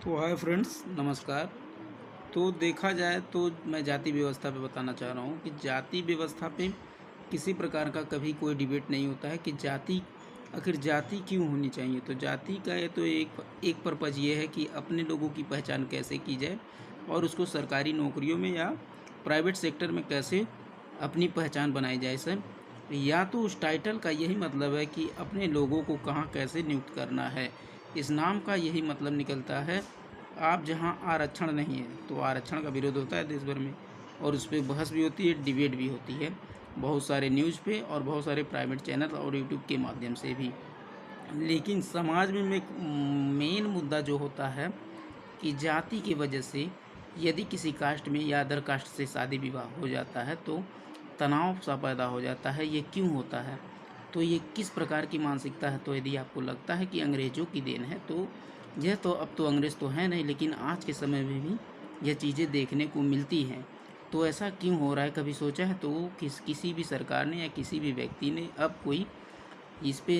तो hi friends, नमस्कार। तो देखा जाए तो मैं जाति व्यवस्था पे बताना चाह रहा हूँ कि जाति व्यवस्था पे किसी प्रकार का कभी कोई डिबेट नहीं होता है कि जाति आखिर जाति क्यों होनी चाहिए। तो जाति का ये तो एक पर्पज़ ये है कि अपने लोगों की पहचान कैसे की जाए और उसको सरकारी नौकरियों में या प्राइवेट सेक्टर में कैसे अपनी पहचान बनाई जाए सर। या तो उस टाइटल का यही मतलब है कि अपने लोगों को कहाँ कैसे नियुक्त करना है। इस नाम का यही मतलब निकलता है। आप जहाँ आरक्षण नहीं है तो आरक्षण का विरोध होता है देश भर में, और उस पर बहस भी होती है, डिबेट भी होती है बहुत सारे न्यूज़ पे और बहुत सारे प्राइवेट चैनल और यूट्यूब के माध्यम से भी। लेकिन समाज में एक मेन मुद्दा जो होता है कि जाति की वजह से यदि किसी कास्ट में या अदर कास्ट से शादी विवाह हो जाता है तो तनाव सा पैदा हो जाता है। ये क्यों होता है, तो ये किस प्रकार की मानसिकता है। तो यदि आपको लगता है कि अंग्रेज़ों की देन है तो यह तो अब तो अंग्रेज़ तो है नहीं, लेकिन आज के समय में भी यह चीज़ें देखने को मिलती हैं। तो ऐसा क्यों हो रहा है, कभी सोचा है? तो किसी भी सरकार ने या किसी भी व्यक्ति ने अब कोई इस पे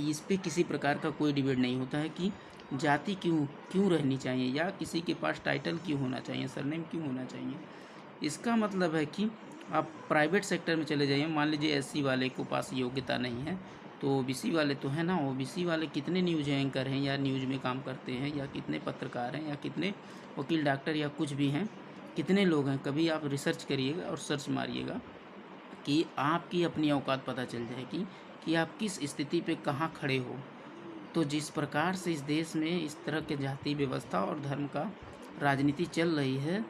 इस पे किसी प्रकार का कोई डिबेट नहीं होता है कि जाति क्यों क्यों रहनी चाहिए या किसी के पास टाइटल क्यों होना चाहिए, सरनेम क्यों होना चाहिए। इसका मतलब है कि आप प्राइवेट सेक्टर में चले जाइए, मान लीजिए एससी वाले को पास योग्यता नहीं है तो ओबीसी वाले तो हैं ना। ओबीसी वाले कितने न्यूज़ एंकर हैं या न्यूज़ में काम करते हैं, या कितने पत्रकार हैं, या कितने वकील डॉक्टर या कुछ भी हैं, कितने लोग हैं। कभी आप रिसर्च करिएगा और सर्च मारिएगा कि आपकी अपनी औकात पता चल जाएगी कि आप किस स्थिति पे कहाँ खड़े हो। तो जिस प्रकार से इस देश में इस तरह के जाति व्यवस्था और धर्म का राजनीति चल रही है,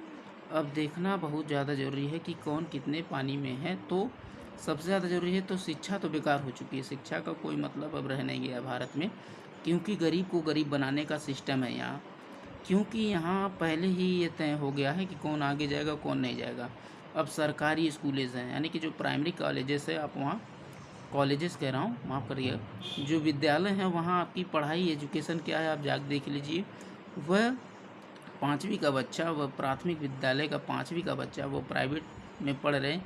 अब देखना बहुत ज़्यादा ज़रूरी है कि कौन कितने पानी में है। तो सबसे ज़्यादा ज़रूरी है तो शिक्षा तो बेकार हो चुकी है। शिक्षा का कोई मतलब अब रह नहीं गया भारत में, क्योंकि गरीब को गरीब बनाने का सिस्टम है यहाँ। क्योंकि यहाँ पहले ही ये तय हो गया है कि कौन आगे जाएगा कौन नहीं जाएगा। अब सरकारी स्कूलेज हैं, यानी कि जो प्राइमरी कॉलेजेस है, आप वहाँ कॉलेजेस कह रहा हूँ, माफ़ करिए, जो विद्यालय हैं वहाँ आपकी पढ़ाई एजुकेशन क्या है आप जाके देख लीजिए। वह पाँचवीं का बच्चा, वह प्राथमिक विद्यालय का पाँचवीं का बच्चा, वो प्राइवेट में पढ़ रहे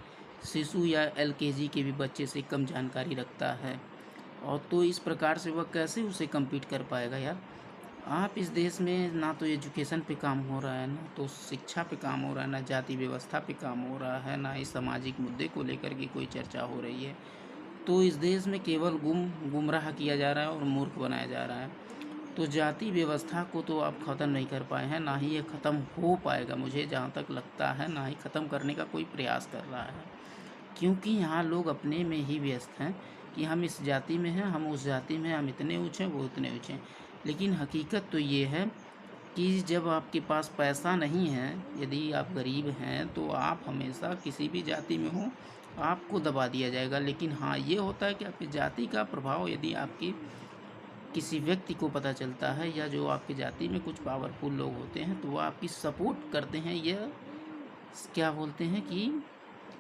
शिशु या एलकेजी के भी बच्चे से कम जानकारी रखता है। और तो इस प्रकार से वह कैसे उसे कम्पीट कर पाएगा यार। आप इस देश में ना तो एजुकेशन पे काम हो रहा है, ना तो शिक्षा पे काम हो रहा है, ना जाति व्यवस्था पे काम हो रहा है, ना ही सामाजिक मुद्दे को लेकर के कोई चर्चा हो रही है। तो इस देश में केवल गुमराह किया जा रहा है और मूर्ख बनाया जा रहा है। तो जाति व्यवस्था को तो आप ख़त्म नहीं कर पाए हैं, ना ही ये ख़त्म हो पाएगा मुझे जहाँ तक लगता है, ना ही ख़त्म करने का कोई प्रयास कर रहा है। क्योंकि यहाँ लोग अपने में ही व्यस्त हैं कि हम इस जाति में हैं, हम उस जाति में हैं, हम इतने ऊँचे वो इतने ऊँचे। लेकिन हकीकत तो ये है कि जब आपके पास पैसा नहीं है, यदि आप गरीब हैं तो आप हमेशा किसी भी जाति में हो आपको दबा दिया जाएगा। लेकिन हाँ, ये होता है कि आपकी जाति का प्रभाव यदि आपकी किसी व्यक्ति को पता चलता है, या जो आपकी जाति में कुछ पावरफुल लोग होते हैं तो वो आपकी सपोर्ट करते हैं। यह क्या बोलते हैं कि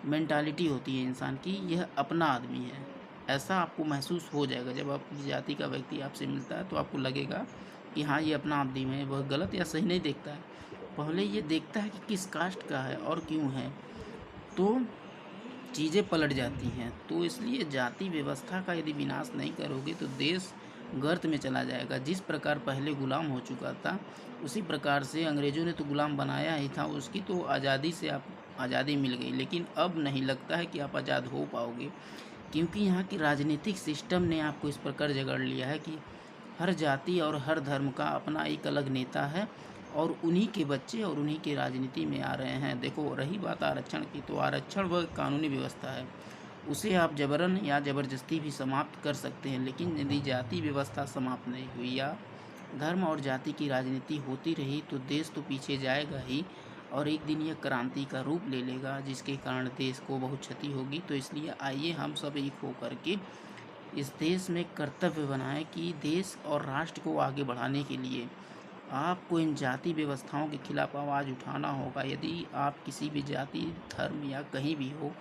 मेंटालिटी होती है इंसान की, यह अपना आदमी है। ऐसा आपको महसूस हो जाएगा जब आपकी जाति का व्यक्ति आपसे मिलता है, तो आपको लगेगा कि हाँ, ये अपना आदमी है। वह गलत या सही नहीं देखता है, पहले ये देखता है कि किस कास्ट का है और क्यों है। तो चीज़ें पलट जाती हैं। तो इसलिए जाति व्यवस्था का यदि विनाश नहीं करोगे तो देश गर्त में चला जाएगा। जिस प्रकार पहले गुलाम हो चुका था, उसी प्रकार से अंग्रेज़ों ने तो गुलाम बनाया ही था। उसकी तो आज़ादी से आप आज़ादी मिल गई, लेकिन अब नहीं लगता है कि आप आज़ाद हो पाओगे। क्योंकि यहाँ की राजनीतिक सिस्टम ने आपको इस प्रकार जकड़ लिया है कि हर जाति और हर धर्म का अपना एक अलग नेता है, और उन्हीं के बच्चे और उन्हीं की राजनीति में आ रहे हैं। देखो, रही बात आरक्षण की, तो आरक्षण वह कानूनी व्यवस्था है, उसे आप जबरन या ज़बरदस्ती भी समाप्त कर सकते हैं। लेकिन यदि जाति व्यवस्था समाप्त नहीं हुई या धर्म और जाति की राजनीति होती रही तो देश तो पीछे जाएगा ही, और एक दिन यह क्रांति का रूप ले लेगा जिसके कारण देश को बहुत क्षति होगी। तो इसलिए आइए हम सब एक होकर के इस देश में कर्तव्य बनाएं कि देश और राष्ट्र को आगे बढ़ाने के लिए आपको इन जाति व्यवस्थाओं के खिलाफ आवाज़ उठाना होगा। यदि आप किसी भी जाति, धर्म या कहीं भी हो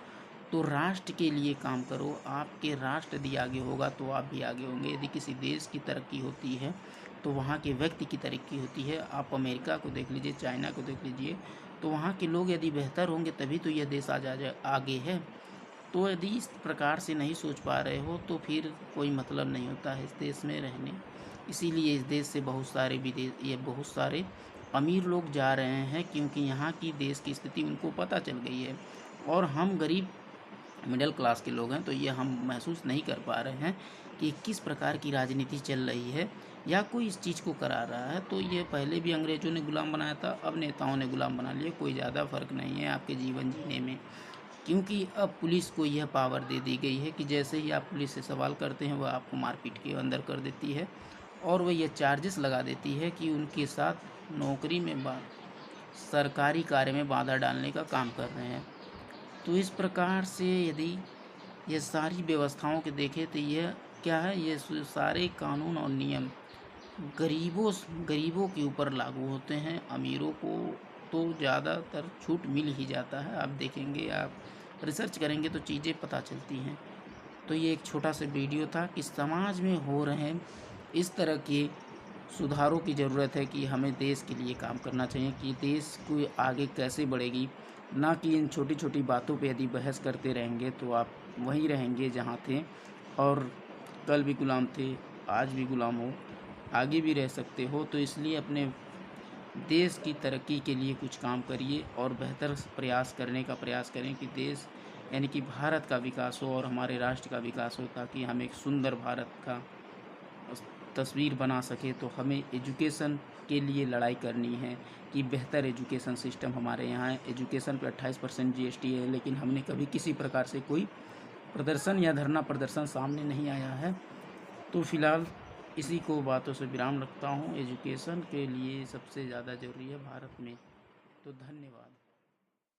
तो राष्ट्र के लिए काम करो। आपके राष्ट्र यदि आगे होगा तो आप भी आगे होंगे। यदि किसी देश की तरक्की होती है तो वहाँ के व्यक्ति की तरक्की होती है। आप अमेरिका को देख लीजिए, चाइना को देख लीजिए, तो वहाँ के लोग यदि बेहतर होंगे तभी तो यह देश आगे है। तो यदि इस प्रकार से नहीं सोच पा रहे हो तो फिर कोई मतलब नहीं होता है इस देश में रहने इसीलिए इस देश से बहुत सारे अमीर लोग जा रहे हैं, क्योंकि यहाँ की देश की स्थिति उनको पता चल गई है। और हम गरीब मिडिल क्लास के लोग हैं, तो ये हम महसूस नहीं कर पा रहे हैं कि किस प्रकार की राजनीति चल रही है या कोई इस चीज़ को करा रहा है। तो ये पहले भी अंग्रेज़ों ने गुलाम बनाया था, अब नेताओं ने गुलाम बना लिया। कोई ज़्यादा फ़र्क नहीं है आपके जीवन जीने में, क्योंकि अब पुलिस को यह पावर दे दी गई है कि जैसे ही आप पुलिस से सवाल करते हैं वह आपको मारपीट के अंदर कर देती है, और वह यह चार्जेस लगा देती है कि उनके साथ नौकरी में सरकारी कार्य में बाधा डालने का काम कर रहे हैं। तो इस प्रकार से यदि ये सारी व्यवस्थाओं के देखें तो यह क्या है, ये सारे कानून और नियम गरीबों के ऊपर लागू होते हैं। अमीरों को तो ज़्यादातर छूट मिल ही जाता है। आप देखेंगे, आप रिसर्च करेंगे तो चीज़ें पता चलती हैं। तो ये एक छोटा सा वीडियो था कि समाज में हो रहे इस तरह के सुधारों की ज़रूरत है कि हमें देश के लिए काम करना चाहिए कि देश को आगे कैसे बढ़ेगी, ना कि इन छोटी छोटी बातों पे यदि बहस करते रहेंगे तो आप वहीं रहेंगे जहाँ थे, और कल भी गुलाम थे, आज भी गुलाम हो, आगे भी रह सकते हो। तो इसलिए अपने देश की तरक्की के लिए कुछ काम करिए और बेहतर प्रयास करने का प्रयास करें कि देश यानी कि भारत का विकास हो और हमारे राष्ट्र का विकास हो, ताकि हम एक सुंदर भारत का तस्वीर बना सके। तो हमें एजुकेशन के लिए लड़ाई करनी है कि बेहतर एजुकेशन सिस्टम हमारे यहाँ है। एजुकेशन पे 28% GST है, लेकिन हमने कभी किसी प्रकार से कोई प्रदर्शन या धरना प्रदर्शन सामने नहीं आया है। तो फिलहाल इसी को बातों से विराम रखता हूँ। एजुकेशन के लिए सबसे ज़्यादा ज़रूरी है भारत में। तो धन्यवाद।